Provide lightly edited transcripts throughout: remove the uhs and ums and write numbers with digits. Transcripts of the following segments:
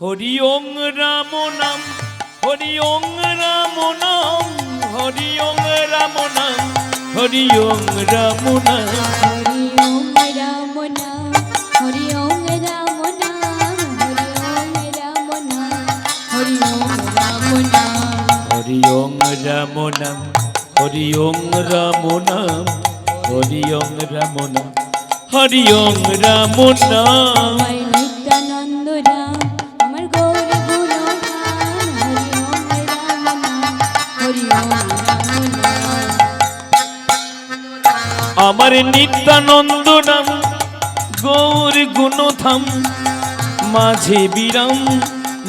হরি ওং রাম নাম, হরি ওং রাম নাম, হরি ওং রাম নাম, হরি ওং রাম নাম, হরি ওম রাম নাম, হরি ওম রাম নাম, হরি ওম রাম নাম, হরি ওম রাম নাম। হরি ওং রাম নাম, হরি ওং রাম নাম, হরি ওং রাম নাম, আমার নিত্যানন্দ রাম, আমার গৌর গুণধাম, হরি ওম রাম নাম, হরি ওম রাম নাম। আমার নিত্যানন্দ নাম গৌর গুণধাম, মাঝে বিরাম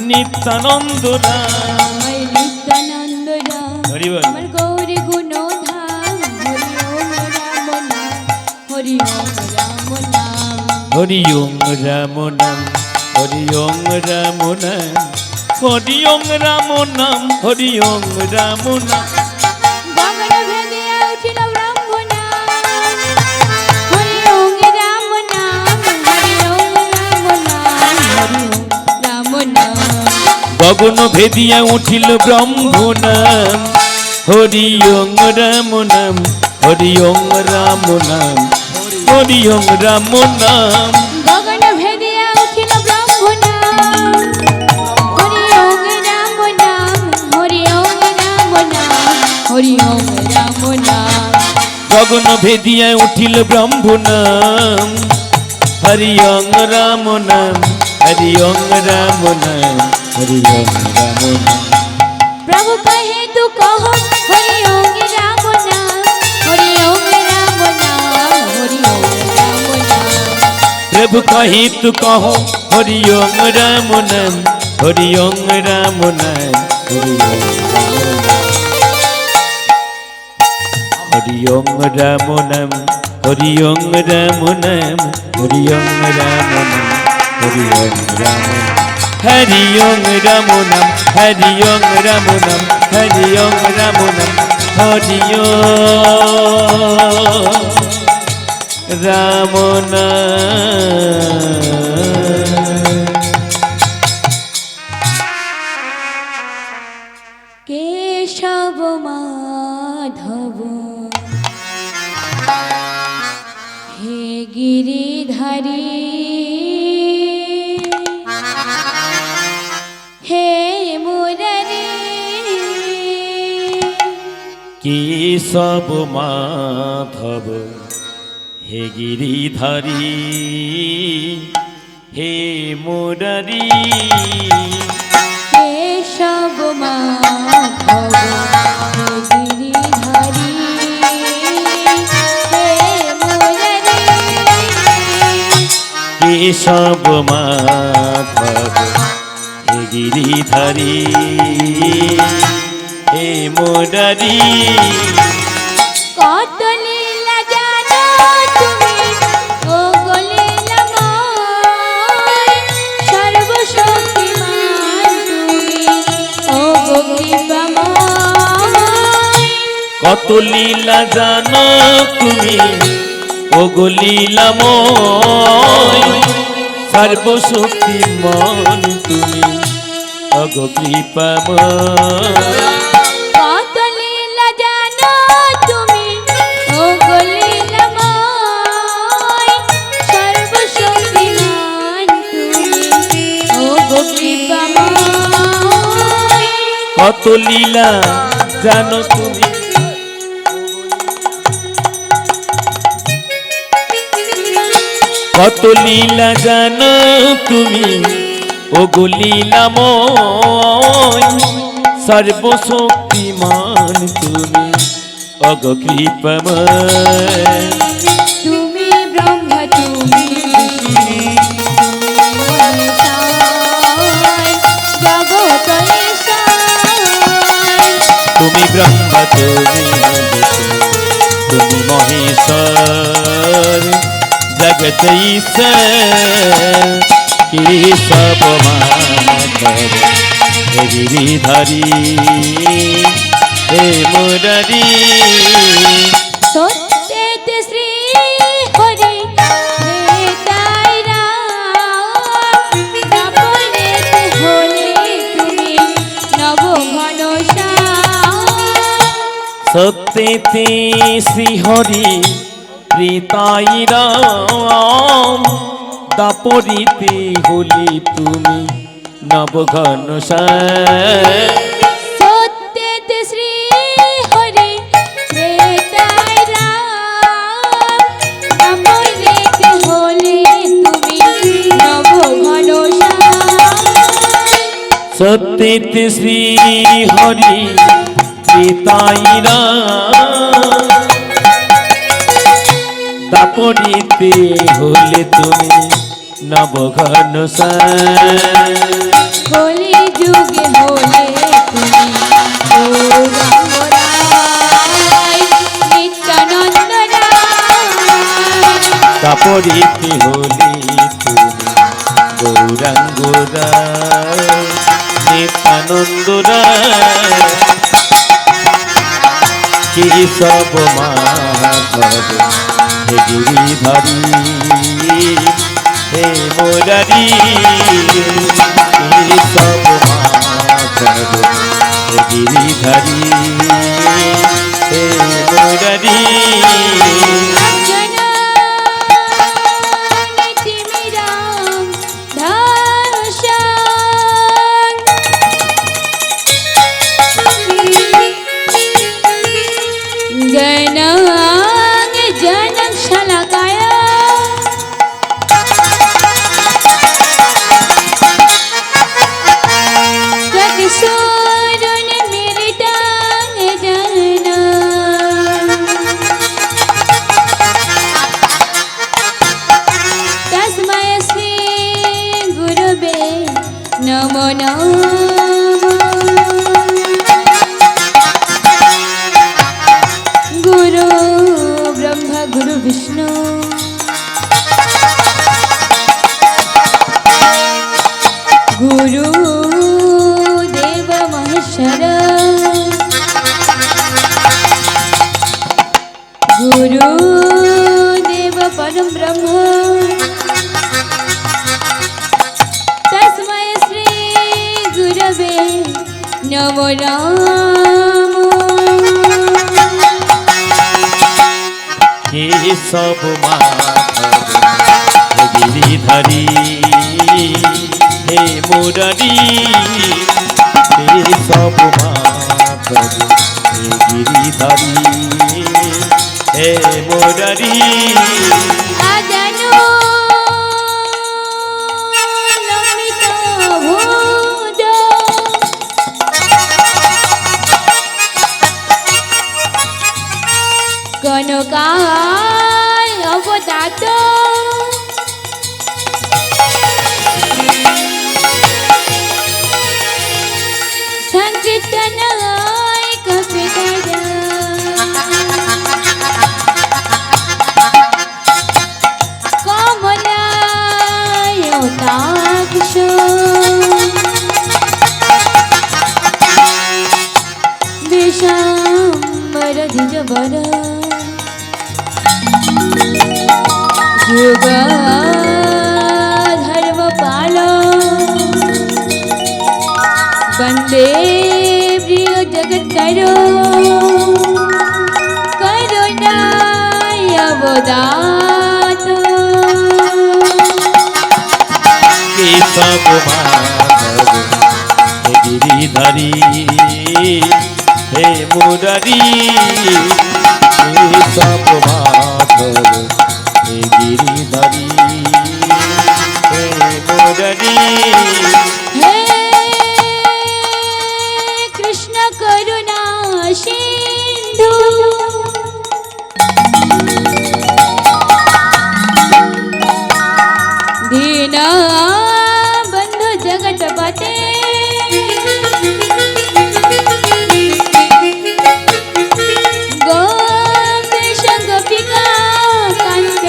নিত্যানন্দ নাম। আমার নিত্যানন্দ রাম, হরি বল। আমার গৌর গুণধাম, হরি ওম রাম নাম, হরি ওম রাম নাম। হরি ওং রাম নাম, হরি ওং রাম নাম, হরি ওং রাম নাম, হরি ওং রাম নাম, গগন ভেদিয়া উঠিল ব্রহ্মনাম, হরি ওম রাম নাম, হরি ওম রাম নাম, হরি ওম রাম নাম। গগন ভেদিয়া উঠিল ব্রহ্ম নাম, হরি ওং রাম নাম, হরি ওং রাম নাম, হরি ওং রাম নাম, গগন ভেদিয়া উঠিল ব্রহ্মনাম, হরি ওম রাম নাম, হরি ওম রাম নাম, হরি ওম রাম নাম। গগন ভেদিয়া উঠিল ব্রহ্ম নাম, হরি ওং রাম নাম, হরি ওং রাম নাম, হরি ওং রাম নাম, प्रभु कहे तू कहो, हरि ओम राम नाम, हरि ओम राम नाम, हरि ओम राम नाम। प्रभु कही तू कहो, हरि ओं राम नाम, हरि ओं राम नाम, हरि ओं राम नाम, हरि ओं राम नाम, हरि ओं राम नाम, हरि ओं राम नाम, हरि ओं राम नाम, हरि ओं राम नाम, हरि ओं राम नाम, हरि ओं राम नाम। केशव माधव हे गिरिधारी, हे मुरारी, केशव माधव हे गिरिधारी, हे मुरारी, केशव माधव हे गिरिधारी, हे मुरारी, केशव माधव हे गिरिधारी, हे मुरारी, কত লীলা জানো তুমি, ও গো লীলাময়, সর্বশক্তিমান তুমি, ও গো কৃপাময়। কত লীলা জানো তুমি, ও গো লীলাময়, সর্বশক্তিমান তুমি, ও গো কৃপাময়। কত লীলা জানো তুমি, ও গো লীলাময়, সর্বশক্তিমান তুমি, ও গো কৃপাময়। কত লীলা জানো তুমি, কত লীলা জানো তুমি, ও গো লীলাময়, সর্বশক্তিমান তুমি, ও গো কৃপাময়। তুমি ব্রহ্মা, তুমি বিষ্ণু, তুমি মহেশ্বর, জগত ঈশ্বর। তুমি ব্রহ্মা, তুমি বিষ্ণু, তুমি মহেশ্বর, জগত ঈশ্বর। কেশব মাধব হে গিরিধারী, হে মুরারি, সত্যেতে শ্রী হরি ত্রেতায় রাম, দাপরেতে সত্যেতে শ্রীহরি প্রীতাই রাম দাপরিতে হলি তুমি নবঘন সত্যেতে শ্রী হরি ত্রেতায় রাম দাপরিতে হলে তুমি নবঘন সত্যেতে শ্রীহরি প্রীতাই রাম দাপরিতে হলে তুমি নবঘন কলি যুগে হলে তুমি গৌরাঙ্গরায় নিত্যানন্দ রায় দাপরিতে হলে তুমি গৌরাঙ্গ রায় নিত্যানন্দ রায় কেশব মাধব হে গিরিধারী হে মুরারি কেশব মাধব হে গিরিধারী হে মুরারি জননীতি মিরাম ধাসন গণাং জনক শলাকায় চক্ষুষুরুন মিলিতাং জনা তস্मै শ্রী গুরবে নমো নমঃ গুরু ব্রহ্মা গুরু বিষ্ণু গুরু দেব মহেশ্বর গুরু দেব পরম ব্রহ্ম তস্मै শ্রী গুরবে নমো নমঃ কেশব মাধব হে গিরিধারী হে মুরারি কেশব মাধব হে গিরিধারী হে মুরারি আজানো লম্বিত ভুজ কনকায় অবতাত সংকীর্তনায় কপিতরা কমলায় তাক্ষ বিশাম্বর দ্বিজবর যুগ ধর্ম পাল বন্দে প্রিয় জগৎ করো করুণায় অবদাত কেশব মাধব হে গিরিধারী হে মুরারি কেশব মাধব হে গিরিধারী হে মুরারি হে কৃষ্ণ করুণা সিন্ধু দীন বন্ধু জগৎপতে গোপেশ গোপিকা কান্ত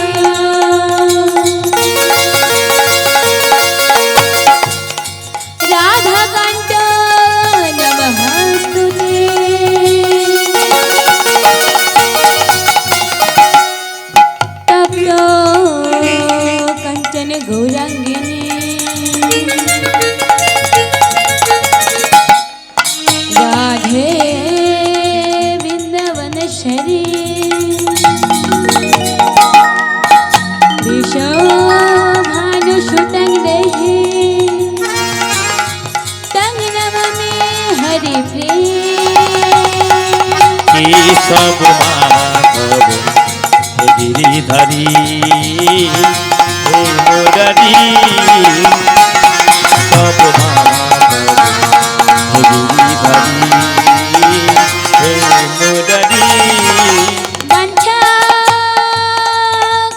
প্রেম কেশব মাধব হে গিরিধারী হে মুরারি সব মাধব হে গিরিধারী হে মুরারি বাঞ্ছা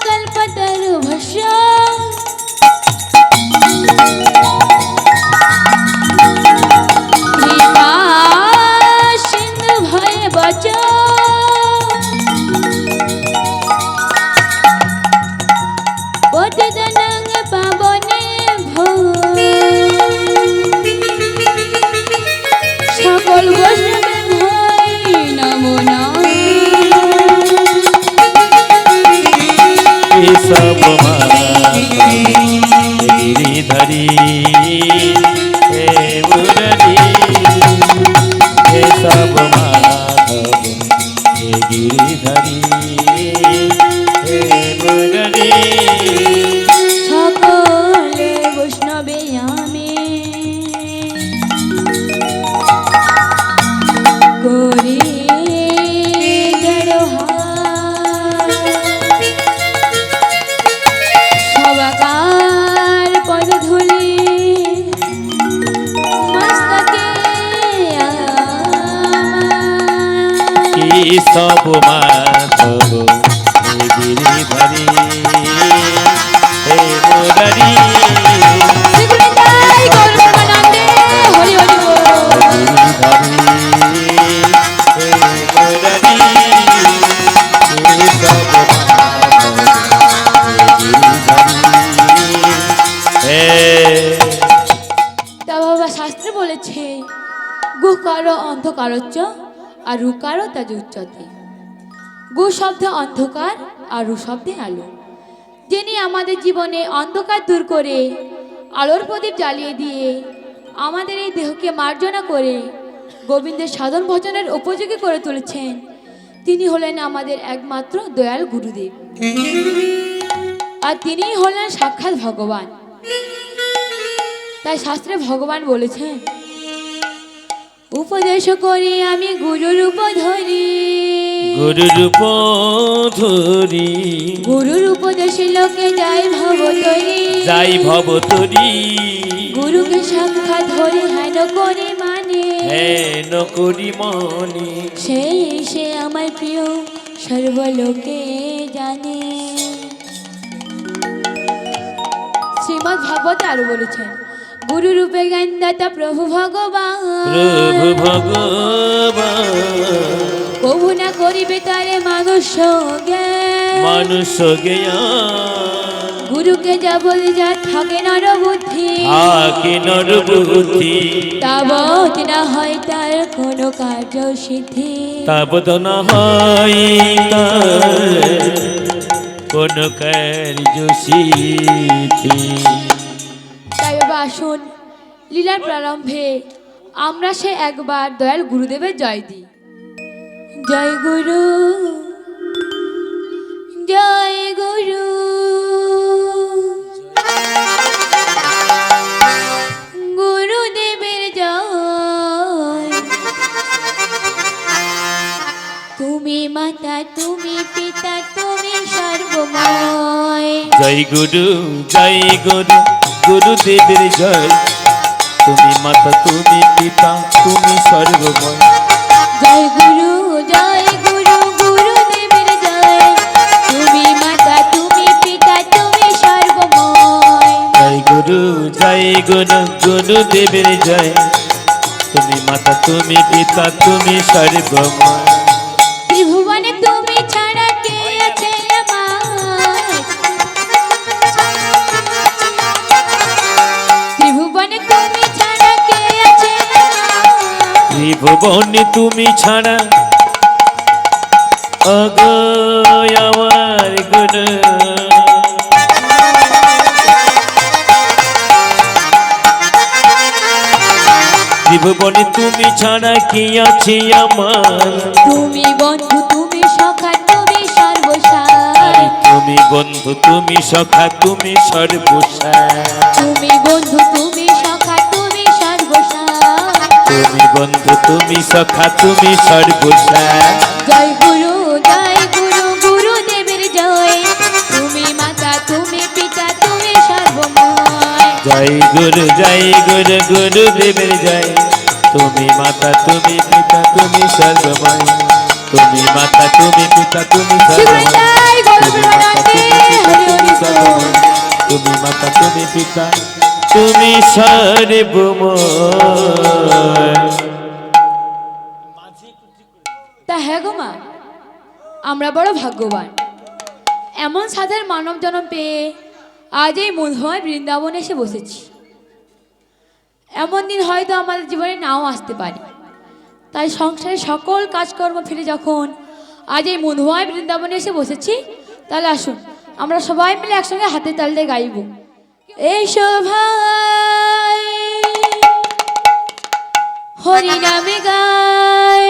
কল্পতরু ভস্য কৃপা সিন্ধু ভয়ে বচ পতিতনং পাবনে ভো সকল বৈষ্ণবে ভয় নমো নমঃ কেশব মাধব হে গিরিধারী হে মুরারি কেশব মাধব হে গিরিধারী হে মুরারি সকলে বৈষ্ণবে আমি করি সবাকার পদ ধুলি মস্তকে কেশব মাধব হে গিরিধারী হে মুরারি শ্রীগুণিতাই গৌর প্রেমানন্দে হরি হরি বল। গিরিধারী হে মুরারি কেশব মাধব হে গিরিধারী হে তা বাবা শাস্ত্রে বলেছে গুকার অন্ধকারচ্চ আর রুকার তাজ উচ্চতে। গু শব্দে অন্ধকার আর রু শব্দে আলো। যিনি আমাদের জীবনে অন্ধকার দূর করে আলোর প্রদীপ জ্বালিয়ে দিয়ে আমাদের এই দেহকে মার্জনা করে গোবিন্দের সাধন ভজনের উপযোগী করে তুলেছেন, তিনি হলেন আমাদের একমাত্র দয়াল গুরুদেব। আর তিনিই হলেন সাক্ষাৎ ভগবান। তাই শাস্ত্রে ভগবান বলেছেন, উপদেশ করি আমি গুরুর উপধরি, গুরুর উপধরি গুরুর উপদেশে লোকে যায় ভবতরি, যাই ভবতরি গুরুকে সাক্ষাৎ ধরে হেন করে মানে, হেন করি মনে সে আমার প্রিয় সর্বলোকে জানে। শ্রীমদ্ ভাগবত আরো বলেছেন, গুরু রূপে জ্ঞানদাতা প্রভু ভগবান, প্রভু ভগবান প্রভু না করিবে তারে মানুষ জ্ঞান, মানুষ জ্ঞান গুরুকে যা বলে যা থাকে নর বুদ্ধি, আকে নর বুদ্ধি তাবৎ না হয় তার কোনো কার্য সিদ্ধি, তাবৎ না হয় তার কোন কার্য সিদ্ধি। তাই বাবা আসুন লীলার প্রারম্ভে আমরা সে একবার দয়াল গুরুদেবের জয় দিই। জয় গুরু, জয় গুরু, গুরুদেবের জয়। তুমি মাতা, তুমি পিতা, তুমি সর্বময়। জয় গুরু, জয় গুরু, গুরুদেবের জয়। তুমি মাতা, তুমি পিতা, তুমি সর্বময়। জয় গুরু, জয় গুরু, গুরুদেবের জয়। তুমি মাতা, তুমি পিতা, তুমি সর্বময়। জয় গুরু, জয় গুরু, গুরুদেবের জয়। তুমি মাতা, তুমি পিতা, তুমি সর্বময়। ত্রিভুবনে তুমি ছাড়া কে আছে আমার? ত্রিভুবনে তুমি ছাড়া কে আছে আমার? ত্রিভুবনে তুমি ছাড়া অগো আমার গুরু। ত্রিভুবনে তুমি ছাড়া কি আছে আমার? তুমি বন্ধু, তুমি সখা, তুমি সর্বসার। তুমি বন্ধু, তুমি সখা, তুমি সর্বসার। তুমি বন্ধু, তুমি সখা, তুমি সর্বসার। তুমি বন্ধু, তুমি সখা তুমি সর্বসার। জয় গুরু গুরুদেবের জয়, তুমি মাতা তুমি পিতা তুমি সর্বময়। জয় গুরু গুরুদেবের জয়, তুমি মাতা তুমি পিতা তুমি সর্বময়। তুমি মাতা তুমি পিতা তুমি সর্বময়। জয় গৌর প্রেমানন্দে, হরি হরি বল। তুমি মাতা তুমি পিতা তুমি সর্বময়। তা হ্যাঁ গো মা, আমরা বড় ভাগ্যবান, এমন সাধের মানব জন্ম পেয়ে আজ এই মধুময় বৃন্দাবনে এসে বসেছি। এমন দিন হয়তো আমাদের জীবনে নাও আসতে পারে, তাই সংসারের সকল কাজকর্ম ফিরে যখন আজ এই মধুময় বৃন্দাবনে এসে বসেছি, তাহলে আসুন আমরা সবাই মিলে একসঙ্গে হাতে তাল দিয়ে গাইব। এই ভাই হরি নামে গাই,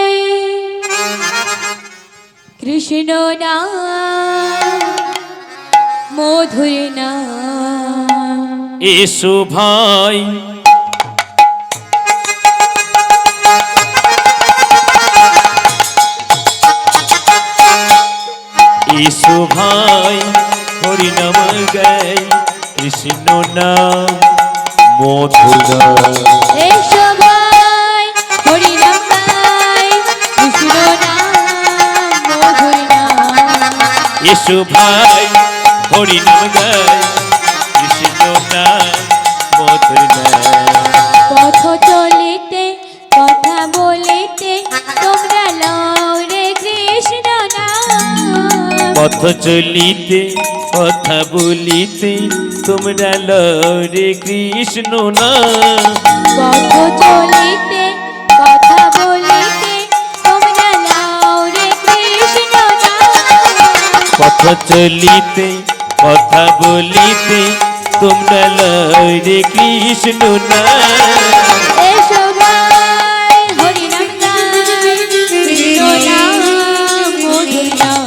কৃষ্ণ নাম মধুর নাম। এসো ভাই এসো ভাই হরি নাম গাই, কৃষ্ণ নাম মধুর নাম। এই ভাই হরি নাম গাই, কৃষ্ণ নাম মধুর নাম। এসো ভাই হরি নাম গাই, কৃষ্ণ নাম মধুর নাম। পথ চলিতে কথা বলিতে তোমরা লও রে কৃষ্ণ নাম। পথ চলিতে কথা বলিতে তোমরা লরে কৃষ্ণ নাম। পথ চলিতে কথা বলিতে তোমরা লও রে কৃষ্ণ নাম। পথ চলিতে কথা বলিতে তোমরা লরে কৃষ্ণ নাম। এসো ভাই হরি নাম গাই, কৃষ্ণ নাম মধুর নাম।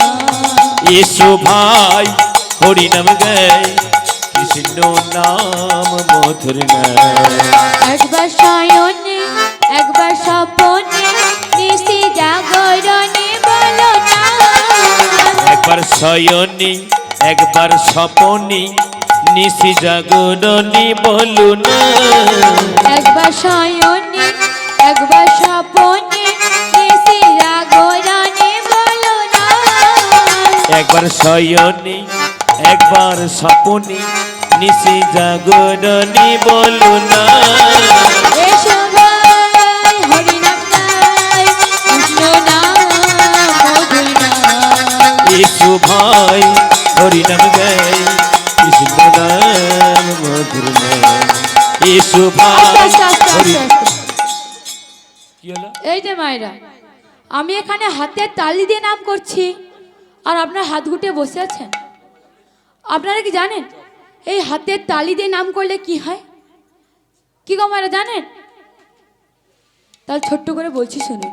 এসো ভাই হরি নাম গাই, কৃষ্ণ নাম মধুর নাম। একবার শয়নে একবার স্বপনে নিশি জাগরণে বলো না। একবার শয়নে একবার স্বপনে নিশি জাগরণে বলো না। একবার শয়নে একবার স্বপনে নিশি জাগরণে বলো না। একবার শয়নে একবার স্বপনে নিশি জাগরণে বলো না। এসো ভাই হরি নাম গাই, কৃষ্ণ নাম মধুর নাম। এসো ভাই হরি নাম গাই, কৃষ্ণ নাম মধুর নাম। এসো ভাই আস্তে আস্তে হরি আস্তে আস্তে। কি হলো? এই যে মায়েরা, আমি এখানে হাতের তালি দিয়ে নাম করছি আর আপনার হাত গুটিয়ে বসে আছেন। আপনারা কি জানেন এই হাতের তালি দিয়ে নাম করলে কি হয়? কি গো মায়েরা জানেন? তাহলে ছোট্ট করে বলছি শুনুন।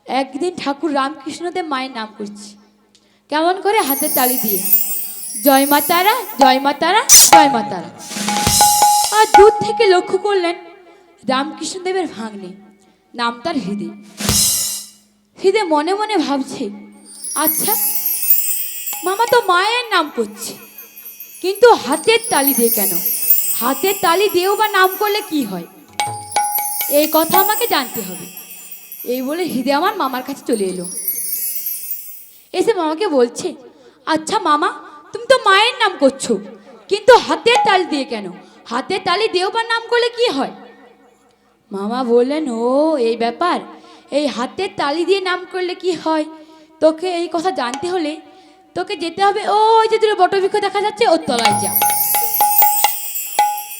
একদিন ঠাকুর রামকৃষ্ণদেব মায়ের নাম করছি, কেমন করে? হাতের তালি দিয়ে, জয় মা তারা জয় মা তারা জয় মা তারা। আর দূর থেকে লক্ষ্য করলেন রামকৃষ্ণদেবের ভাগ্নে, নাম তার হৃদয়। হৃদয় মনে মনে ভাবছে, আচ্ছা মামা তো মায়ের নাম করছে, কিন্তু হাতের তালি দিয়ে কেন? হাতের তালি দিয়েও বা নাম করলে কি হয়? এই কথা আমাকে জানতে হবে। এই বলে হৃদয় আমার মামার কাছে চলে এলো। এসে মামাকে বলছে, আচ্ছা মামা তুমি তো মায়ের নাম করছো, কিন্তু হাতের তালি দিয়ে কেন? হাতের তালি দিয়েও বা নাম করলে কি হয়? মামা বললেন, ও এই ব্যাপার, এই হাতের তালি দিয়ে নাম করলে কি হয় তোকে এই কথা জানতে হলে তোকে যেতে হবে ওই যে দূরে বটবৃক্ষ দেখা যাচ্ছে, ওর তলায় যা।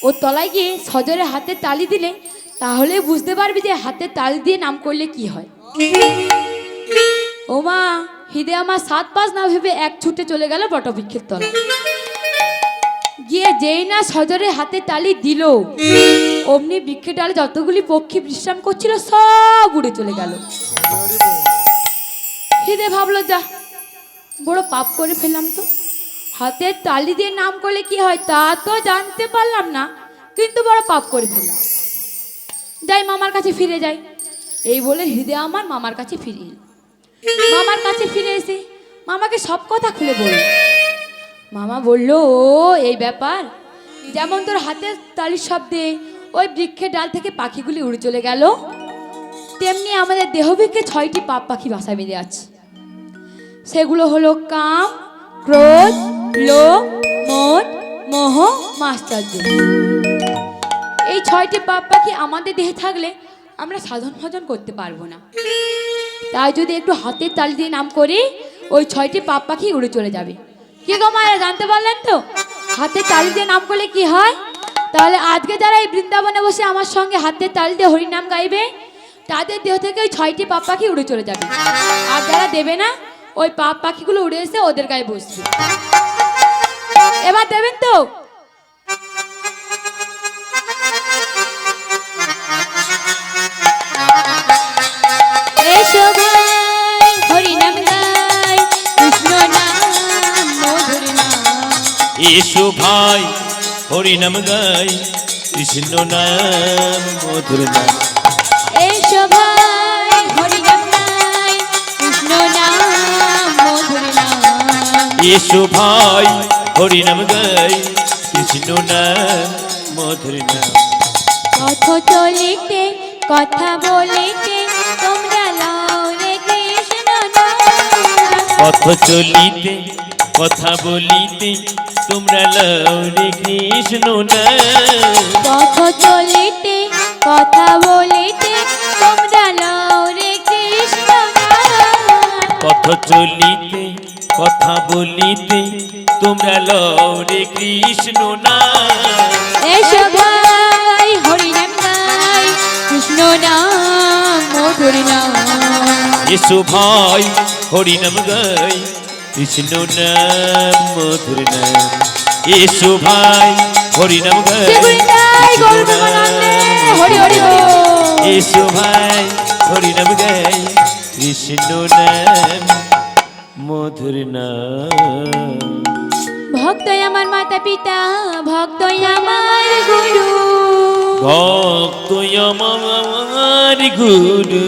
ওর তলায় গিয়ে সজোরে হাতের তালি দিলে তাহলে বুঝতে পারবি যে হাতের তালি দিয়ে নাম করলে কি হয়। ও মা, হৃদয় আমার 7-5 না ভেবে এক ছুটে চলে গেল বটবৃক্ষের তলায়। গিয়ে যেই না সজোরে হাতে তালি দিল, অমনি বৃক্ষের ডালে যতগুলি পক্ষী বিশ্রাম করছিল সব উড়ে চলে গেল। হৃদয় ভাবলো, যা বড় পাপ করে ফেললাম তো, হাতের তালি দিয়ে নাম করলে কি হয় তা তো জানতে পারলাম না, কিন্তু বড় পাপ করে ফেললাম। যাই মামার কাছে ফিরে যাই। এই বলে হৃদয় আমার মামার কাছে ফিরে এলো। মামার কাছে ফিরে এসে মামাকে সব কথা খুলে বলল। মামা বলল, ও এই ব্যাপার, যেমন তোর হাতের তালির শব্দে ওই বৃক্ষের ডাল থেকে পাখিগুলি উড়ে চলে গেল, তেমনি আমাদের দেহবিকে 6টি পাপ পাখি বাসা বেঁধে আছে। সেগুলো হলো কাম, ক্রোধ, লোভ, মদ, মোহ, মাশ্চর্য। এই 6টি পাপ পাখি আমাদের দেহে থাকলে আমরা সাধন ভজন করতে পারবো না। তাই যদি একটু হাতের তালি দিয়ে নাম করি, ওই 6টি পাপ পাখি উড়ে চলে যাবে। কি গো মায়েরা, জানতে পারলেন তো হাতের তালি দিয়ে নাম করলে কি হয়? তাহলে আজকে যারা এই বৃন্দাবনে বসে আমার সঙ্গে হাতের তালি দিয়ে হরিনাম গাইবে, তাদের দেহ থেকে ওই 6টি পাপ পাখি উড়ে চলে যাবে। আর যারা দেবে না, ওই পাপ পাখিগুলো উড়ে এসে ওদের গায়ে বসবে। এবার দেবেন তো? এসো ভাই হরিনাম গাই, কৃষ্ণ নাম মধুর নাম। এসো ভাই হরিনাম গাই, কৃষ্ণ নাম মধুর নাম। এসো ভাই হরিনাম গাই, কৃষ্ণ নাম মধুর নাম। এসো ভাই হরিনাম গাই, কৃষ্ণ নাম মধুর নাম। পথ চলিতে কথা বলিতে তোমরা লও রে কৃষ্ণ নাম। পথ চলিতে কথা বলিতে তোমরা লও রে কৃষ্ণ নাম। পথ চলিতে কথা বলিতে তোমরা লও রে কৃষ্ণ নাম। পথ চলিতে কথা বলিতে তোমরা লও রে কৃষ্ণ নাম। এসো ভাই হরিনাম গাই, কৃষ্ণ নাম মধুর নাম। এসো ভাই হরিনাম গাই, কৃষ্ণ নাম মধুর নাম। এসো ভাই হরিনাম গাই, কৃষ্ণ নাম হরি হরি মধুর নাম। এসো ভাই হরিনাম গাই, কৃষ্ণ নাম মধুর নাম। ভক্তই আমার মাতা পিতা, ভক্তই আমার গুরু, ভক্ত আমার গুরু।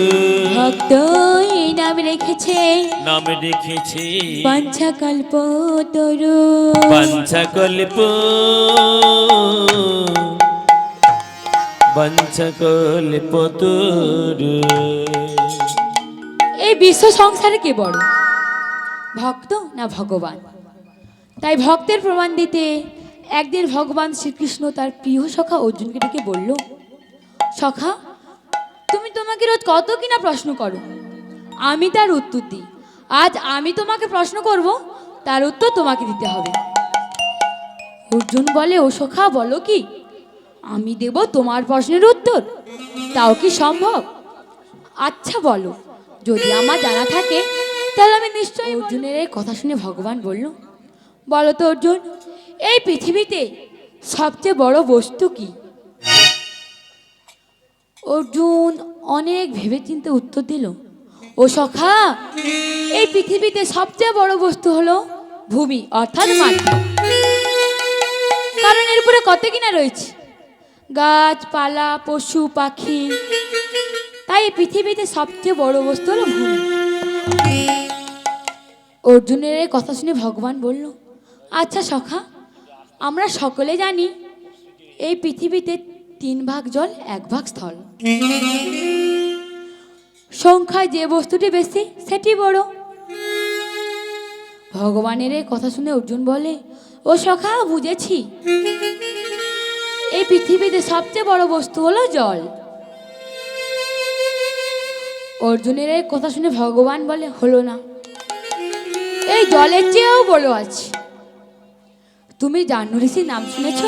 ভক্তই নাম রেখেছে নাম রেখেছে বাঞ্ছা কল্প তরু। বাঞ্ছা কল্প, বাঞ্ছা কল্প তরু। এই বিশ্ব সংসারে কে বড়, ভক্ত না ভগবান? তাই ভক্তের প্রমাণ দিতে একদিন ভগবান শ্রীকৃষ্ণ তার প্রিয় সখা অর্জুনকে ডেকে বলল, সখা, তুমি তোমাকে রোজ কত কিনা প্রশ্ন করো, আমি তার উত্তর দিই। আজ আমি তোমাকে প্রশ্ন করব, তার উত্তর তোমাকে দিতে হবে। অর্জুন বলে, ও সখা, বলো কি? আমি দেব তোমার প্রশ্নের উত্তর, তাও কি সম্ভব? আচ্ছা বলো, যদি আমার জানা থাকে তাহলে আমি নিশ্চয়ই। অর্জুনের এই কথা শুনে ভগবান বলল, বলো তো অর্জুন, এই পৃথিবীতে সবচেয়ে বড় বস্তু কি? অর্জুন অনেক ভেবেচিন্তে উত্তর দিল, ও সখা, এই পৃথিবীতে সবচেয়ে বড় বস্তু হলো ভূমি, অর্থাৎ মাটি। কারণ এর উপরে কত কিনা রয়েছে গাছপালা, পশু পাখি। তাই এই পৃথিবীতে সবচেয়ে বড় বস্তু হলো ভূমি। অর্জুনের এই কথা শুনে ভগবান বলল, আচ্ছা সখা, আমরা সকলে জানি এই পৃথিবীতে 3 ভাগ জল, 1 ভাগ স্থল। সংখ্যায় যে বস্তুটি বেশি সেটি বড়। ভগবানের এই কথা শুনে অর্জুন বলে, ও সখা, বুঝেছি, এই পৃথিবীতে সবচেয়ে বড় বস্তু হলো জল। অর্জুনের এই কথা শুনে ভগবান বলে, হলো না, এই জলের চেয়েও বড় আছে। তুমি জাহ্নু ঋষির নাম শুনেছ?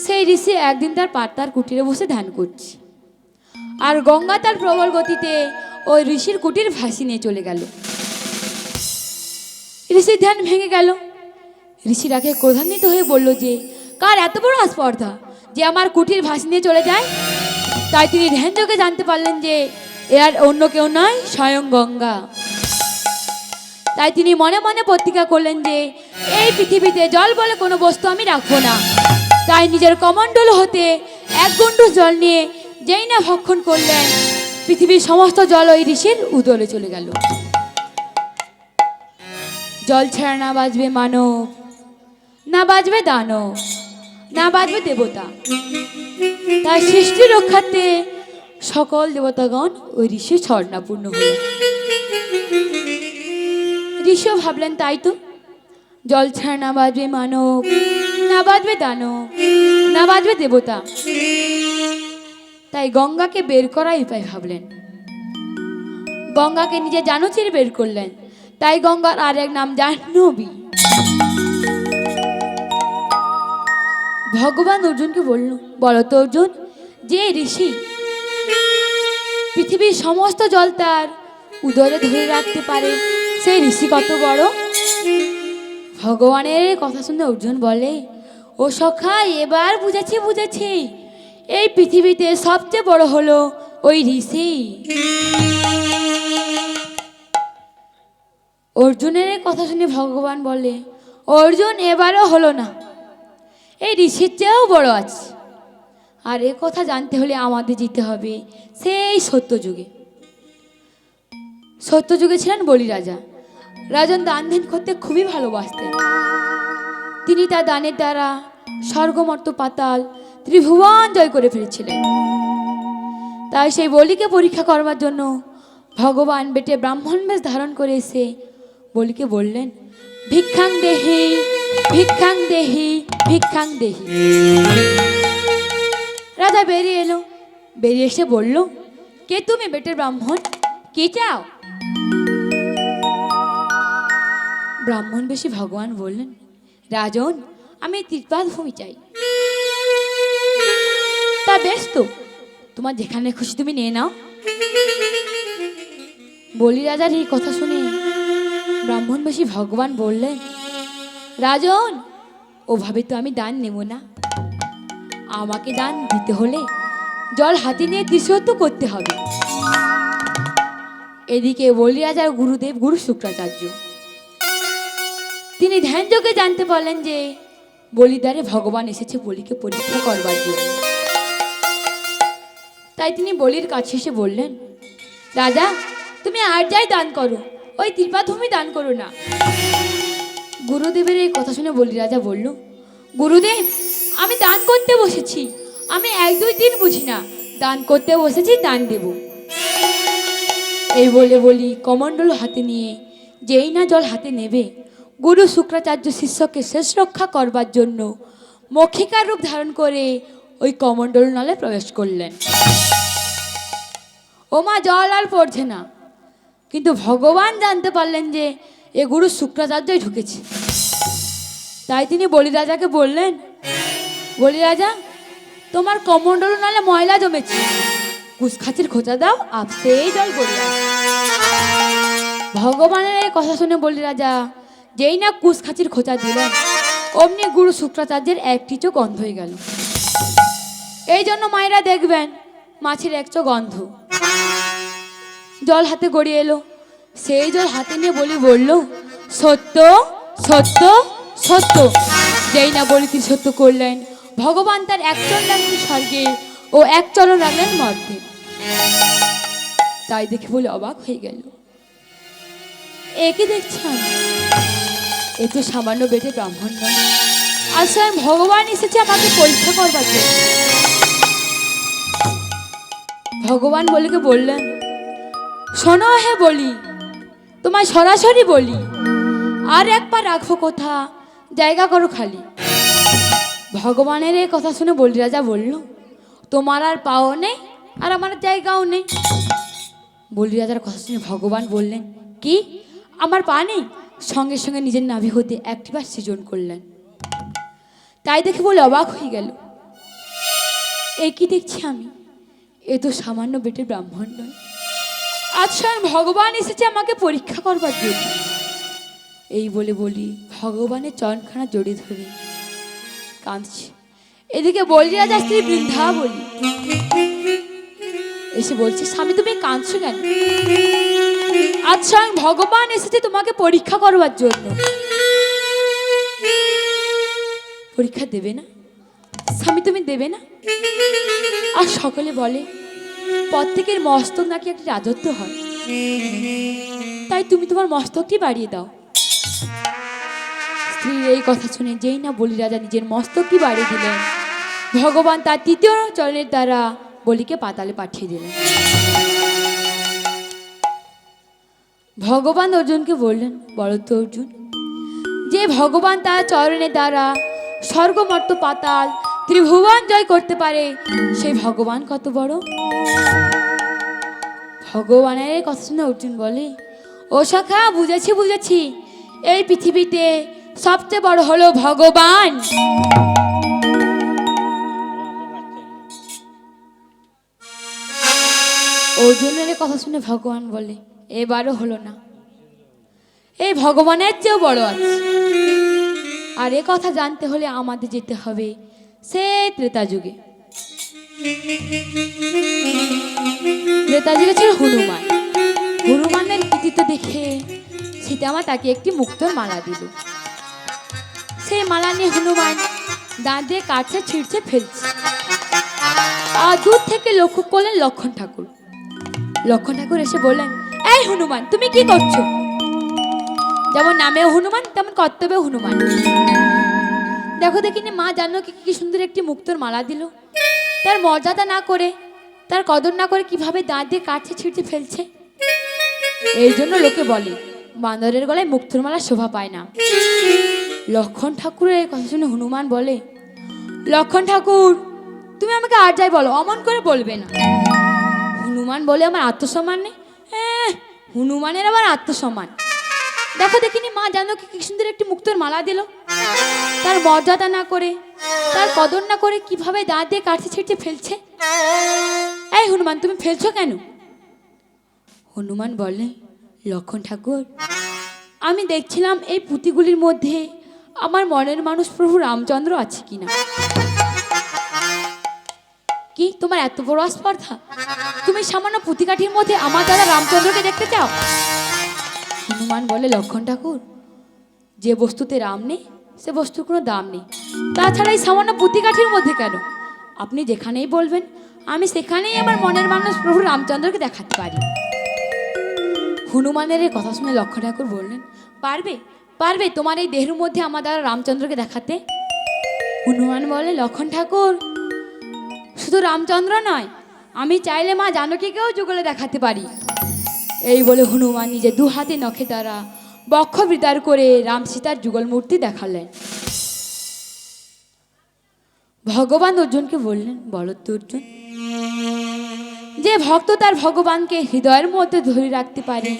সেই ঋষি একদিন তার পাতার কুটিরে বসে ধ্যান করছে, আর গঙ্গা তার প্রবল গতিতে ওই ঋষির কুটির ভাসি নিয়ে চলে গেল। ঋষির ধ্যান ভেঙে গেল। ঋষি রাগে ক্রোধান্বিত হয়ে বলল যে, কার এত বড় আস্পর্ধা যে আমার কুটির ভাসি নিয়ে চলে যায়? তাই তিনি ধ্যান যোগে জানতে পারলেন যে এ আর অন্য কেউ নয়, স্বয়ং গঙ্গা। তাই তিনি মনে মনে প্রতিজ্ঞা করলেন যে এই পৃথিবীতে জল বলে কোনো বস্তু আমি রাখবো না। তাই নিজের কমণ্ডল হতে 1 গুণ্ড জল নিয়ে যেই না ভক্ষণ করলেন পৃথিবীর সমস্ত জল ওই ঋষির উদরে চলে গেল। জল ছাড়া না বাঁচবে মানব, না বাঁচবে দানব, না বাঁচবে দেবতা। তাই সৃষ্টি রক্ষার্থে সকল দেবতাগণ ওই ঋষির স্বর্ণাপূর্ণ হল। ঋষিও ভাবলেন তাই তো, জল ছাড়া না বাঁচবে মানব, না বাঁচবে দানব, না বাঁচবে দেবতা। তাই গঙ্গাকে বের করার উপায় ভাবলেন। গঙ্গাকে নিজে জানুচির বের করলেন। তাই গঙ্গার আর এক নাম জাহ্নবী। ভগবান অর্জুনকে বলল, বলো তো অর্জুন, যে ঋষি পৃথিবীর সমস্ত জল তার উদরে ধরে রাখতে পারে, সেই ঋষি কত বড়? ভগবানের কথা শুনে অর্জুন বলে, ও সখা, এবার বুঝেছি, এই পৃথিবীতে সবচেয়ে বড় হলো ওই ঋষি। অর্জুনের কথা শুনে ভগবান বলে, অর্জুন, এবারও হলো না, এই ঋষির চেয়েও বড় আছে। আর এ কথা জানতে হলে আমাদের যেতে হবে সেই সত্যযুগে। সত্যযুগে ছিলেন বলি রাজা। রাজন দান ধ্যান করতে খুবই ভালোবাসতেন। তিনি তার দানের দ্বারা স্বর্গমর্ত পাতাল ত্রিভুবন জয় করে ফেলেছিলেন। তাই সেই বলিকে পরীক্ষা করবার জন্য ভগবান বেটে ব্রাহ্মণ বেশ ধারণ করে এসে বলিকে বললেন, ভিক্ষাং দেহি, ভিক্ষাং দেহি, ভিক্ষাং দেহি। রাজা বেরিয়ে এলো। বেরিয়ে এসে বলল, কে তুমি বেটের ব্রাহ্মণ, কি চাও? ব্রাহ্মণ বেশি ভগবান বললেন, রাজন, আমি তীর্থপাত ভূমি চাই। তা বেশ তো, তোমার যেখানে খুশি তুমি নিয়ে নাও। বলি রাজার এই কথা শুনে ব্রাহ্মণ বেশি ভগবান বললেন, রাজন, ওভাবে তো আমি দান নেব না। আমাকে দান দিতে হলে জল হাতে নিয়ে তীর্থ করতে হবে। এদিকে বলি রাজার গুরুদেব গুরু শুক্রাচার্য, তিনি ধ্যানযোগে জানতে পারলেন যে বলিদ্বারে ভগবান এসেছে বলিকে পরীক্ষা করবার জন্য। তাই তিনি বলির কাছে এসে বললেন, রাজা, তুমি আর যাই দান করো, ওই তীর্থভূমি দান করো না। গুরুদেবের এই কথা শুনে বলি রাজা বলল, গুরুদেব, আমি দান করতে বসেছি, আমি 1, 2, 3 বুঝি না, দান করতে বসেছি, দান দেব। এই বলে বলি কমণ্ডল হাতে নিয়ে যেই না জল হাতে নেবে, গুরু শুক্রাচার্য শিষ্যকে শেষ রক্ষা করবার জন্য মক্ষিকার রূপ ধারণ করে ওই কমণ্ডল নলে প্রবেশ করলেন। ওমা, জল আর পড়ছে না, কিন্তু ভগবান জানতে পারলেন যে এ গুরু শুক্রাচার্যই ঢুকেছে। তাই তিনি বলি রাজাকে বললেন, বলি রাজা, তোমার কমণ্ডল নলে ময়লা জমেছে, কুসখাচির খোঁচা দাও, আপসেই জল গড়িয়ে আসে। ভগবানের এই কথা শুনে বলি রাজা যেই না কুসখাচির খোঁচা দিলেন, অমনি গুরু শুক্রাচার্যের একটি চোখ অন্ধ হয়ে গেল। এই জন্য মায়েরা দেখবেন মাছের এক চোখ অন্ধ। জল হাতে গড়িয়ে এলো। সেই জল হাতে নিয়ে বলল, সত্য, সত্য, সত্য। যেই না বলি তিনি সত্য করলেন, ভগবান তার এক চরণ রাখলেন স্বর্গে ও এক চরণ রাখলেন মর্তে। তাই দেখে বলে অবাক হয়ে গেল, একে দেখছেন, এ তো সামান্য বেটে ব্রাহ্মণ নয়, আজ স্বয়ং ভগবান এসেছে আমাকে পরীক্ষা করবার জন্য। ভগবান বলিকে বললেন, শোনো হে বলি, তোমায় সরাসরি বলি, আর এক পা রাখো কোথা, জায়গা করো খালি। ভগবানের এই কথা শুনে বলি রাজা বলল, তোমার আর পাও নেই আর আমার জায়গাও নেই। বলি রাজার কথা শুনে ভগবান বললেন, কি, আমার পা নেই? সঙ্গে সঙ্গে নিজের নাভি হতে একটি পা সৃজন করলেন। তাই দেখে বলে অবাক হয়ে গেল, এ কি দেখছি আমি, এ তো সামান্য বেটে ব্রাহ্মণ নয়, আজ স্বয়ং ভগবান এসেছে আমাকে পরীক্ষা করবার জন্য। এই বলে বলি ভগবানের চরণখানা জড়িয়ে ধরে কাঁদছে। এদিকে বলি রাজা স্ত্রী বৃদ্ধা বলি এসে বলছে, স্বামী, তুমি কাঁদছো কেন? আজ স্বয়ং ভগবান এসেছে তোমাকে পরীক্ষা করবার জন্য। পরীক্ষা দেবে না স্বামী, তুমি দেবে না? আর সকলে বলে, প্রত্যেকের মস্তক নাকি একটি রাজত্ব হয়, তাই তুমি তোমার মস্তকটি বাড়িয়ে দাও। স্ত্রীর এই কথা শুনে যেই না বলি রাজা নিজের মস্তকটি বাড়িয়ে দিলেন, ভগবান তার তৃতীয় চরণের দ্বারা বলিকে পাতালে পাঠিয়ে দিলেন। ভগবান অর্জুনকে বললেন, বলো তো অর্জুন, যে ভগবান তার চরণের দ্বারা স্বর্গ মর্ত পাতাল ত্রিভুবন জয় করতে পারে, সেই ভগবান কত বড়? ভগবানের কথা শুনে অর্জুন বলে, ও সখা, বুঝেছি বুঝেছি, এই পৃথিবীতে সবচেয়ে বড় হলো ভগবান। অর্জুনের কথা শুনে ভগবান বলে, এবারও হলো না, এই ভগবানের চেয়েও বড় আছে। আর এ কথা জানতে হলে আমাদের যেতে হবে সেই ত্রেতা যুগে। ত্রেতা যুগে ছিল হনুমান। হনুমানের কৃতিত্ব দেখে সীতামা তাকে একটি মুক্তোর মালা দিল। সেই মালা নিয়ে হনুমান দাঁত দিয়ে কাটছে, ছিঁড়ছে, ফেলছে। আর দূর থেকে লক্ষ্য করলেন লক্ষণ ঠাকুর। লক্ষণ ঠাকুর এসে বললেন, এই হনুমান, তুমি কি করছো? যেমন নামেও হনুমান, তেমন কর্তব্যেও হনুমান। দেখো দেখিনি মা জানকী কি সুন্দর একটি মুক্তোর মালা দিল। তার মর্যাদা না করে, তার কদর না করে কিভাবে দাঁত দিয়ে কাটছে, ছিঁড়ছে, ফেলছে। এই জন্য লোকে বলে বান্দরের গলায় মুক্তোর মালা শোভা পায় না। লক্ষণ ঠাকুরের এই কথা শুনে হনুমান বলে, লক্ষণ ঠাকুর, তুমি আমাকে আর যাই বলো, অমন করে বলবে না। হনুমান বলে, আমার আত্মসম্মান নেই? হ্যাঁ, হনুমানের আবার আত্মসম্মান। দেখো দেখিনি মা জানকী কি সুন্দর একটি মুক্তোর মালা দিল। তার মর্যাদা না করে, তার কদর না করে কিভাবে দাঁত দিয়ে কাটছে, ছিঁড়ছে, ফেলছে। এই হনুমান, তুমি ফেলছো কেন? হনুমান বলে, লক্ষণ ঠাকুর, আমি দেখছিলাম এই পুঁতিগুলির মধ্যে আমার মনের মানুষ প্রভু রামচন্দ্র আছে কিনা। কি তোমার এত বড় স্পর্ধা? তুমি সামান্য পুঁতিকাঠির মধ্যে আমার দাদা রামচন্দ্রকে দেখতে চাও? হনুমান বলে, লক্ষণ ঠাকুর, যে বস্তুতে রাম নেই সে বস্তুর কোনো দাম নেই। তাছাড়া এই সামান্য পুঁতিকাঠির মধ্যে কেন? আপনি যেখানেই বলবেন আমি সেখানেই আমার মনের মানুষ প্রভু রামচন্দ্রকে দেখাতে পারি। হনুমানের এই কথা শুনে লক্ষণ ঠাকুর বললেন, পারবে পারবে তোমার এই দেহের মধ্যে আমার দ্বারা রামচন্দ্রকে দেখাতে? হনুমান বলে, লক্ষণ ঠাকুর, শুধু রামচন্দ্র নয়, আমি চাইলে মা জানকীকেও যুগলে দেখাতে পারি। এই বলে হনুমান নিজে দু হাতে নখে দ্বারা বক্ষ বিদার করে রাম সীতার যুগল মূর্তি দেখালেন। ভগবান অর্জুনকে বললেন, বলো তো অর্জুন, যে ভক্ত তার ভগবানকে হৃদয়ের মধ্যে ধরে রাখতে পারে,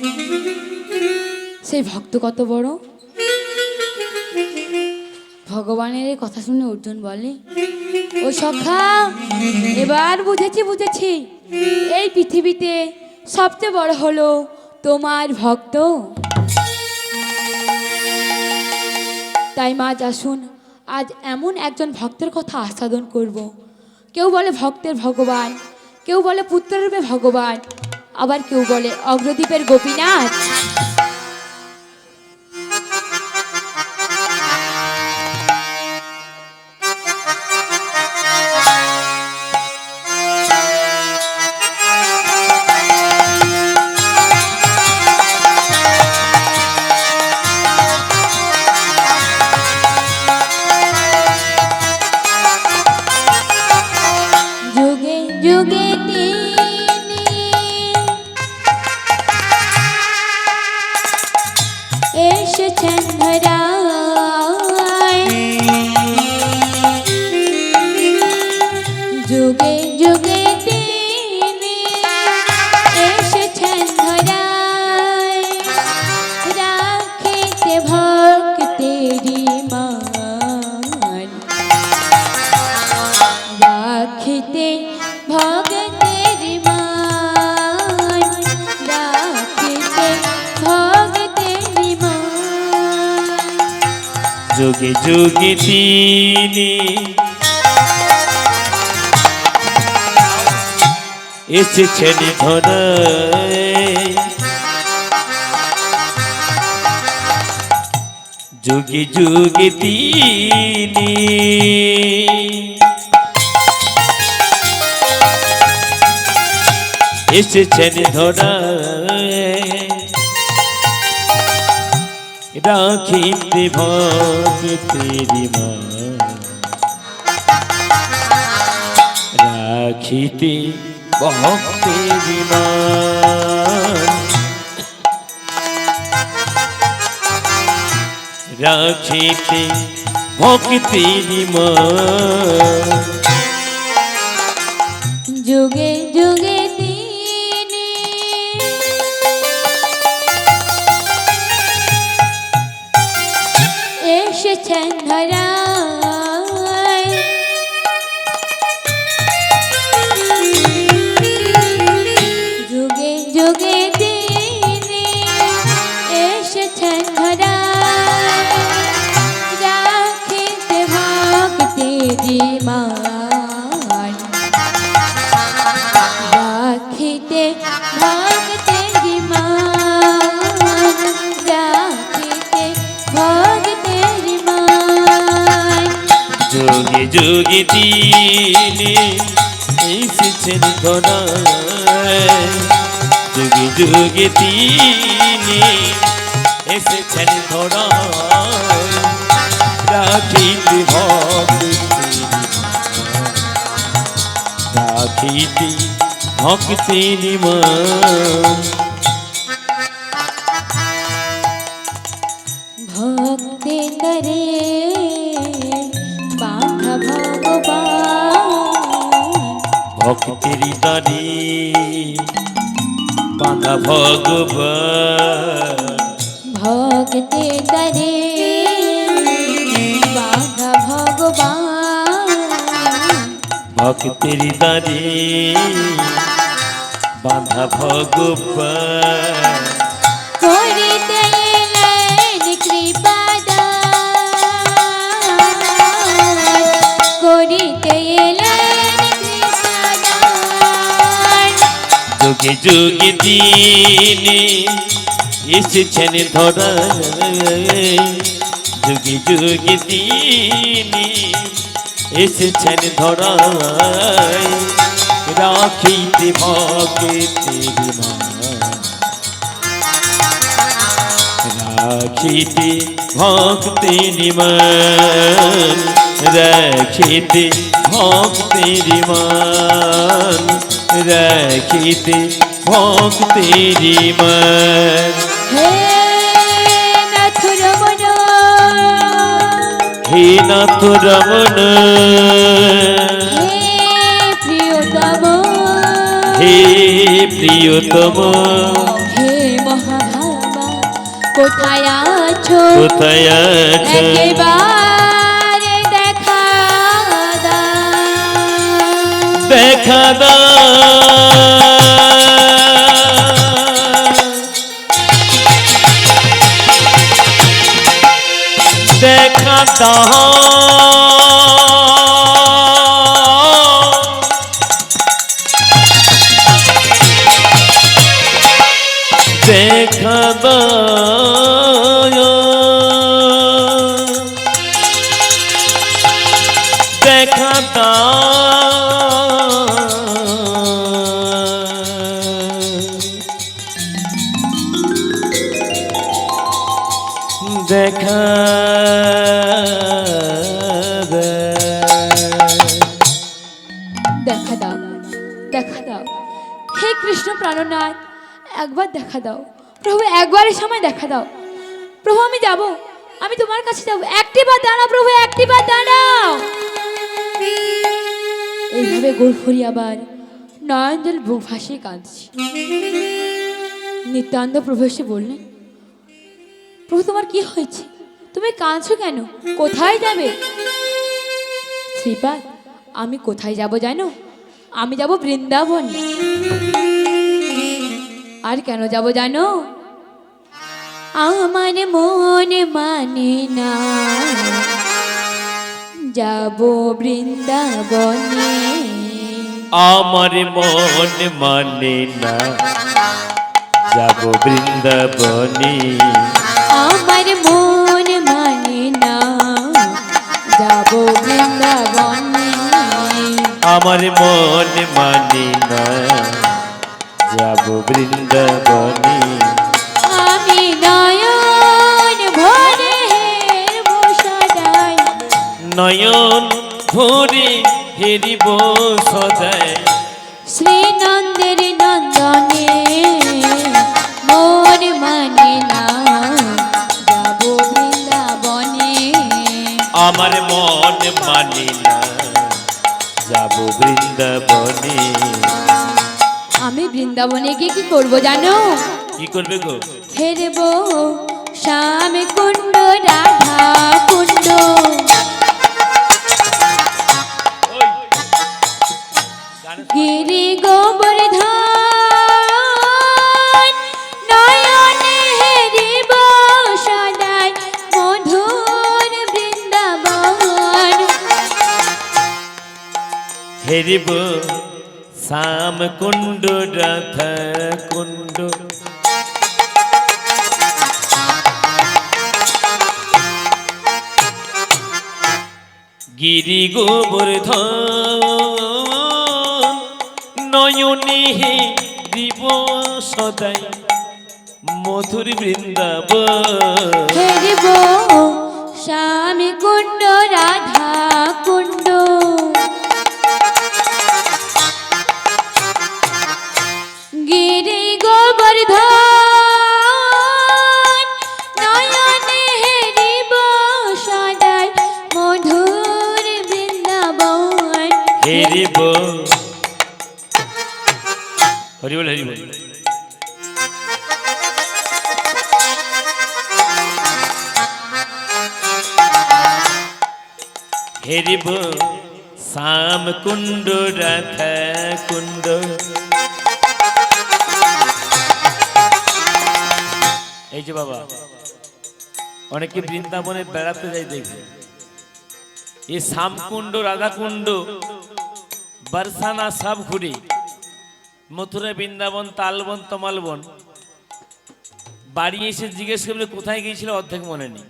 সেই ভক্ত কত বড়? ভগবানের এই কথা শুনে অর্জুন বলে, ও সখা, এবার বুঝেছি বুঝেছি, এই পৃথিবীতে সবচেয়ে বড় হলো তোমার ভক্ত। তাই মা আসুন, আজ এমন একজন ভক্তের কথা আস্বাদন করব। কেউ বলে ভক্তের ভগবান, কেউ বলে পুত্ররূপে ভগবান, আবার কেউ বলে অগ্রদ্বীপের গোপীনাথ। যুগে যুগে তিনি এসেছেন ধরায়, যুগে যুগে তিনি এসেছেন ধরায়, রাখিতে ভক্তেরি মান, রাখিতে ভক্তেরি মান, রাখিতে ভক্তেরি মান। যুগে যুগে তিনি এসেছেন ধরায়, যুগে যুগে তিনি এসেছেন ধরা রাখিতে ভক্তেরি মান রাখিতে ভক্তেরি মান রাখিতে ভক্তেরি মান যুগে যুগে তিনি এসেছেন ধরায় যুগে যুগে তিনি এসেছেন ধরায় রাখিতে ভক্তেরি মান রাখিতে ভক্তেরি মান রাখিতে ভক্তেরি মান যোগে যোগে তিনি এসেছেন ধরায় যোগে যোগে তিনি এসেছেন ধরায় রাখিতে ভক্তেরি রাখিতে ভক্তেরি মান ভক্তি করে বাঁধা ভগবান ভক্তেরি তারে বাঁধা ভগবান ভক্তি করে বাঁধা ভগবান ভক্তেরি তারে বাঁধা ভগবান করিতে এলেন কৃপাদান করিতে এলেন কৃপাদান যোগে যোগে তিনি এসেছেন ধরায় যোগে যোগে তিনি এসেছেন ধরায় রাখিতে ভক্তেরি মান রাখিতে ভক্তেরি মান রাখিতে ভক্তেরি মান রাখিতে ভক্তেরি মান হে নাথ রমণ হে নাথ রমণ হে প্রিয়তম হে প্রিয়তম হে মহাভাবা কোথায় আছো কোথায় আছো একেবারে দেখা দাও দেখা দাও দেখা দাও দেখা দাও দেখা দাও দেখা দেখা দাও দেখা দাও হে কৃষ্ণ প্রাণনাথ একবার দেখা দাও প্রভু একবারের সময় দেখা দাও প্রভু আমি যাব আমি তোমার কাছে যাব একটিবার দাঁড়াও প্রভু একটিবার দাঁড়াও এইভাবে গোলফরি আবার নয়নজল বুক ভাসিয়ে কাঁদছি নিত্যানন্দ প্রভু এসে বললেন প্রভু তোমার কি হয়েছে তুমি কাঁদছো কেন কোথায় যাবে শ্রীপাদ আমি কোথায় যাব জানো আমি যাব বৃন্দাবন আর কেন যাব জানো আমার মন মানে না যাব বৃন্দাবনে আমার মন মানে না যাব বৃন্দাবনে আমার মন মানে না যাব বৃন্দাবনে আমার মন মানে না যাব বৃন্দাবনে আমি নয়ন ভরে হেরব সদাই নয়ন ভরে হেরিব সদাই শ্রীনন্দের নন্দনে মোর মানে না যাব বৃন্দাবনে আমার মন মানে না যাব বৃন্দাবনে আমি বৃন্দাবনে গিয়ে কি করব জানো কি করবে গো হেরব শ্যাম কুণ্ড রাধা কুণ্ড গিরি গোবর্ধন নয়নে হেরিব সদাই মধুর বৃন্দাবন হেরিব শ্যাম কুণ্ড রাধা কুণ্ড গিরি গোবর্ধন নয়নে দিব সদাই মধুর বৃন্দাবন হেরিব শ্যাম কুণ্ড রাধা কুণ্ড গিরি গোবর্ধন নয়নে হেরিব সদাই মধুর বৃন্দাবন হেরিব হরিবল হরিবল হেরিব শ্যাম কুণ্ড রাধা কুণ্ড এই যে বাবা অনেকে বৃন্দাবনে বেড়াতে যায় দেখবে এই শ্যামকুণ্ড রাধাকুণ্ড বরসানা সব ঘুরে মথুরা বৃন্দাবন তালবন তমালবন বাড়ি এসে জিজ্ঞেস করলে কোথায় গিয়েছিল অর্ধেক মনে নেই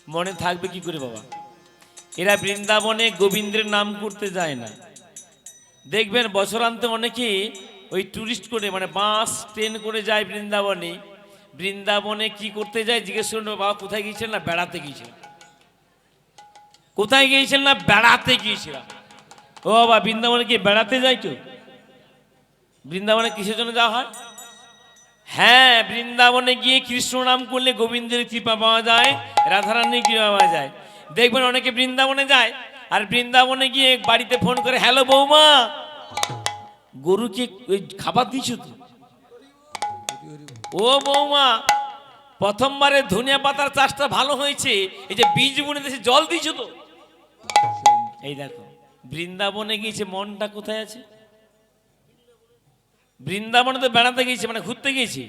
মনে থাকবে কি করে বাবা এরা বৃন্দাবনে গোবিন্দের নাম করতে যায় না দেখবেন বছরান্তে অনেকে ওই টুরিস্ট করে মানে বাস ট্রেন করে যায় বৃন্দাবনে বৃন্দাবনে কি করতে যায় জিজ্ঞেস করুন বাবা কোথায় গিয়েছিলেন না বেড়াতে গিয়েছিলাম কোথায় গিয়েছিলেন না বেড়াতে গিয়েছিলাম ও বাবা বৃন্দাবনে কি বেড়াতে যায় কেউ বৃন্দাবনে কিসের জন্য যাওয়া হয় হ্যাঁ বৃন্দাবনে গিয়ে কৃষ্ণ নাম করলে গোবিন্দের কৃপা পাওয়া যায় রাধারানীর কৃপা পাওয়া যায় দেখবেন অনেকে বৃন্দাবনে যায় আর বৃন্দাবনে গিয়ে বাড়িতে ফোন করে হ্যালো বৌমা গরুকে ওই খাবার দিয়েছো তো ও বৌমা প্রথমবারে ধনিয়া পাতার চাষটা ভালো হয়েছে এই যে বীজ বুনে দিয়েছে জল দিয়েছো তো এই দেখো বৃন্দাবনে গিয়েছে মনটা কোথায় আছে বৃন্দাবনে তো বেড়াতে গিয়েছে মানে ঘুরতে গিয়েছে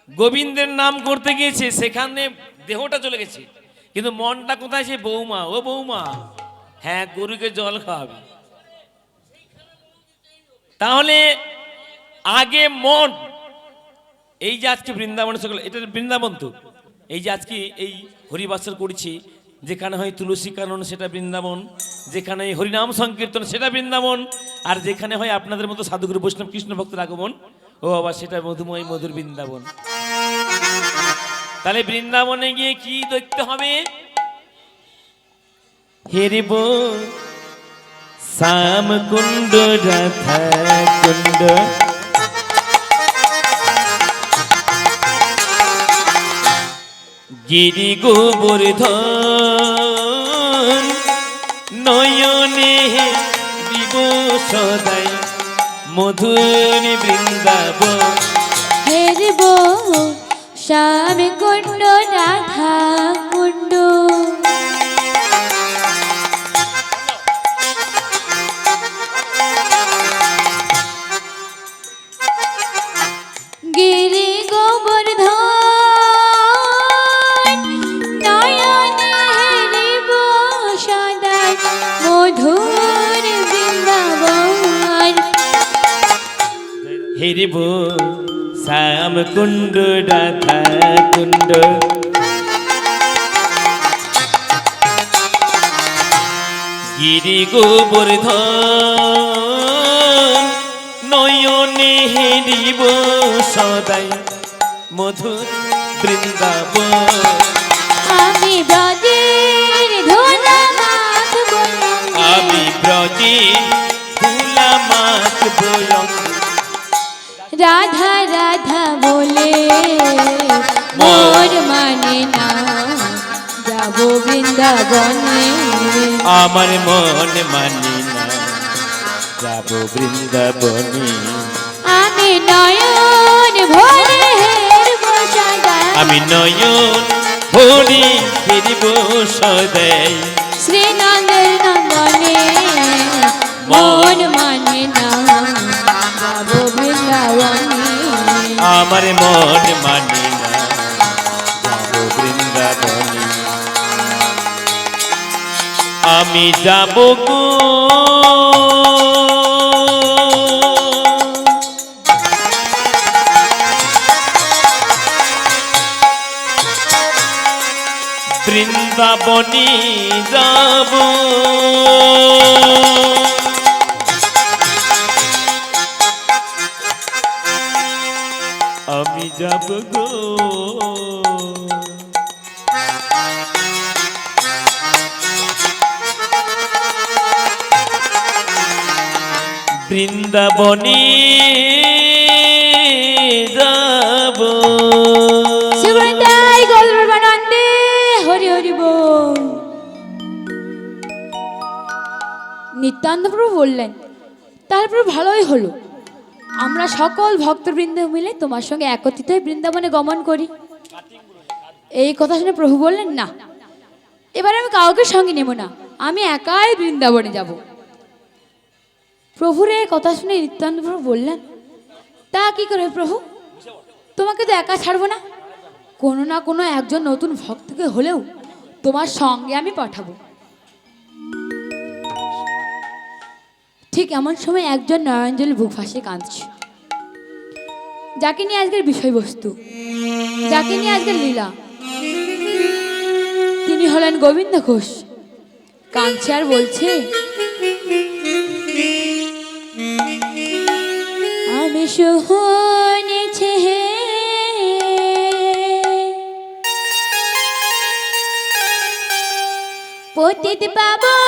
গোবিন্দের নাম করতে গিয়েছে সেখানে দেহটা চলে গেছে কিন্তু মনটা কোথায় সে বৌমা ও বৌমা হ্যাঁ গরুকে জল খাওয়াবে তাহলে আগে মন এই যে আজকে বৃন্দাবনে সকল এটা বৃন্দাবন তো এই যে আজকে এই হরিবাসর করছি যেখানে হয় তুলসী কানন সেটা বৃন্দাবন যেখানে হরিনাম সংকীর্তন সেটা বৃন্দাবন আর যেখানে হয় আপনাদের মতো সাধুগুরু বৈষ্ণব কৃষ্ণ ভক্তের আগমন ও আবার সেটা মধুময় মধুর বৃন্দাবন তাহলে বৃন্দাবনে গিয়ে কি দেখতে হবে হেরিব শ্যাম কুণ্ড রাধা কুণ্ড গিরি গোবর্ধন নয়নে দিব সদাই মধুর বৃন্দাবন হেরিব শ্যাম কুণ্ড রাধা কুণ্ড গিরি গোবর্ধন নয়নে হেরিব সদাই মধুর বৃন্দাবন হেরিব শ্যাম কুণ্ড রাধা কুণ্ড গিরি গোবর্ধন নয়নে হেরিব সদাই মধুর বৃন্দাবন। আমি ব্রজের ধুলা মাখবো, আমি ব্রজে ধুলা মাখবো অঙ্গে। রাধা রাধা বলে মোর মানে না, যাব বৃন্দাবনে। আমার মন মানি না, যাব বৃন্দাবনে। আমি নয়ন ভরে হেরব সদাই, আমি নয়ন ভরি ফিরিব সদাই শ্রীনন্দের নন্দনে। মন মানে না, যাব বৃন্দাবনে। আমার মন মানে না, যাব বৃন্দাবনে। আমি যাব গো বৃন্দাবনে যাব। আমি যাব গো বৃন্দাবনে যাব। সুগন্ধাই গৌরবানন্দে হরি হরি বল। নিত্যানন্দ প্রভু বললেন, তারপর ভালোই হলো, আমরা সকল ভক্তবৃন্দ মিলে তোমার সঙ্গে একত্রিত হয়ে বৃন্দাবনে গমন করি। এই কথা শুনে প্রভু বললেন, না, এবার আমি কাউকে সঙ্গে নেব না, আমি একাই বৃন্দাবনে যাব। প্রভুর এই কথা শুনে নিত্যানন্দ প্রভু বললেন, তা কি করে প্রভু, তোমাকে তো একা ছাড়বো না, কোনো না কোনো একজন নতুন ভক্তকে হলেও তোমার সঙ্গে আমি পাঠাবো। ঠিক এমন সময় একজন নয়নজলি বুক ভাসিয়ে কাঁদছে, যাকে নিয়ে আজকের বিষয়বস্তু, যাকে নিয়ে আজকের লীলা, তিনি হলেন গোবিন্দ ঘোষ। কাঁদছে আর বলছে, আমি শুনেছি হে পতিত পাবন,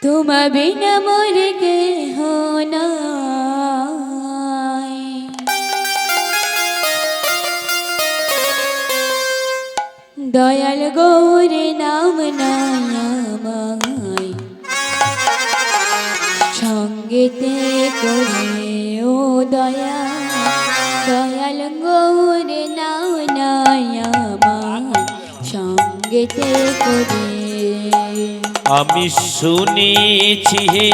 তোমা বিনা মোর কেহ নাই। দয়াল গৌরে নাম নামাই, সঙ্গেতে করে ও দয়া, দয়াল গৌরে নাম নামাই, সঙ্গেতে করে। আমি শুনেছি হে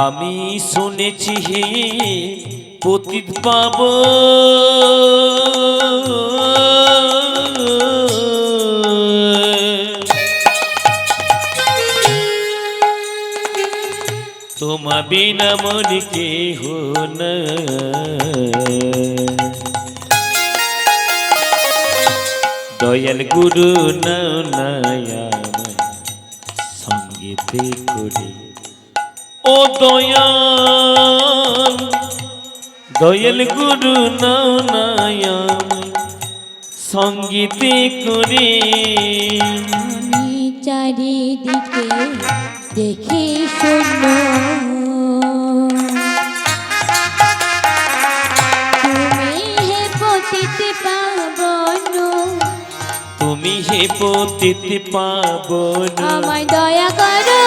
আমি শুনেছি হে পতিত পাবন, তোমা বিনা মন কেহ নাই। দয়াল গুরু নাও নায়া সঙ্গীতে করে। ও দয়াল দয়াল গুরু নাও নায়া সঙ্গীতে করে। আমি চারিদিকে দেখি শূন্য, তুমি হে পতিত পাবন, তুমি হে পতিত পাবন, আমায় দয়া করো।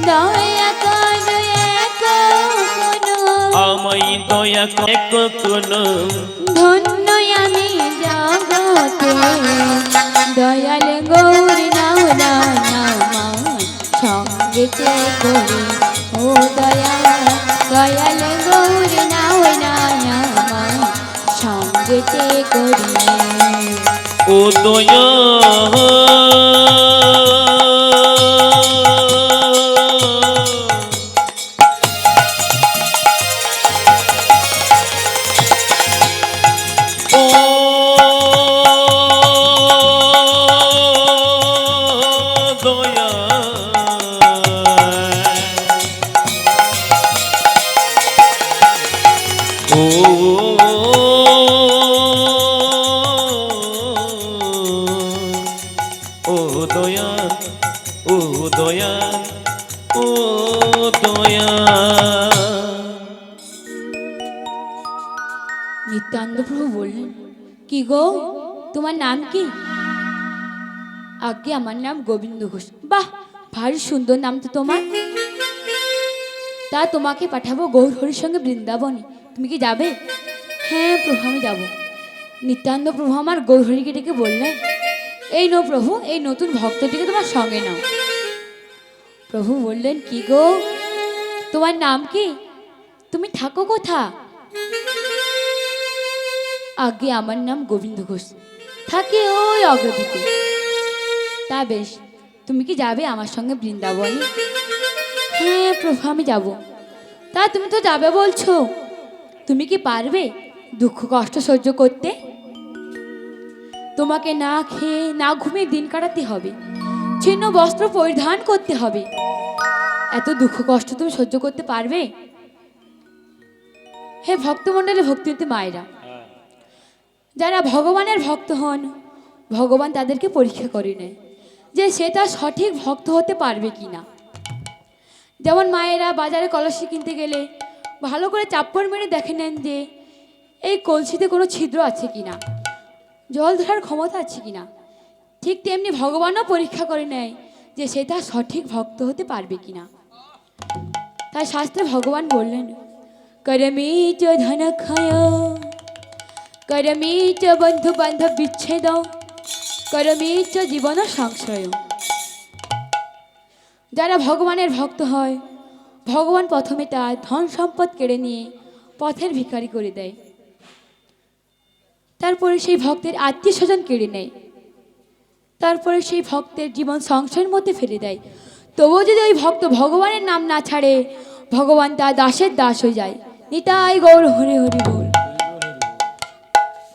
দয়া করো আমায় দয়া কখনো, ধন্য আমি জগতে, দয়াল গৌর নাও নামায়, যেতে করে ও দয়াল দয়াল গৌর নাও না আমার সঙ্গেতে করে ও দয়া ও দয়াল ও দয়াল ও দয়াল। নিত্যানন্দ প্রভু বললেন, কি গো তোমার নাম কি? আগে আমার নাম গোবিন্দ ঘোষ। বাহ, ভারী সুন্দর নাম তো তোমার। তা তোমাকে পাঠাবো গৌর হরির সঙ্গে বৃন্দাবনে, তুমি কি যাবে? হ্যাঁ প্রভু, আমি যাব। নিত্যানন্দ প্রভু আমার গৌর হরিকে ডেকে বললেন, এই নো প্রভু, এই নতুন ভক্তটিকে তোমার সঙ্গে নাও। প্রভু বললেন, কি গো তোমার নাম কি? তুমি থাকো কোথা? আগে আমার নাম গোবিন্দ ঘোষ, থাকি ওই অগ্রদীপে। তা বেশ, তুমি কি যাবে আমার সঙ্গে বৃন্দাবনে? হ্যাঁ প্রভু, আমি যাব। তা তুমি তো যাবে বলছো, তুমি কি পারবে দুঃখ কষ্ট সহ্য করতে? তোমাকে না খেয়ে না ঘুমিয়ে দিন কাটাতে হবে, ছিন্ন বস্ত্র পরিধান করতে হবে। এত দুঃখ কষ্ট তুমি সহ্য করতে পারবে? হে ভক্তমণ্ডলী, ভক্তিমতী মায়েরা, যারা ভগবানের ভক্ত হন, ভগবান তাদেরকে পরীক্ষা করে নেয় যে সে তার সঠিক ভক্ত হতে পারবে কি না। যেমন মায়েরা বাজারে কলসি কিনতে গেলে ভালো করে চাপ্পড় মেরে দেখে নেন যে এই কলসিতে কোনো ছিদ্র আছে কিনা, জল ধরার ক্ষমতা আছে কিনা। ঠিক তেমনি ভগবানও পরীক্ষা করে নেয় যে সে তার সঠিক ভক্ত হতে পারবে কিনা। তাই শাস্ত্রে ভগবান বললেন, করমে চ ধন ক্ষয়, করমে চ বন্ধু বান্ধব বিচ্ছেদ, করমে চ জীবন সংশয়। যারা ভগবানের ভক্ত হয়, ভগবান প্রথমে তার ধন সম্পদ কেড়ে নিয়ে পথের ভিখারি করে দেয়, তারপরে সেই ভক্তের আত্মীয় স্বজন কেড়ে নেয়, তারপরে সেই ভক্তের জীবন সংশয়ের মধ্যে ফেলে দেয়। তবুও যদি ওই ভক্ত ভগবানের নাম না ছাড়ে, ভগবান তার দাসের দাস হয়ে যায়। নিতাই গৌর হরি হরি বল।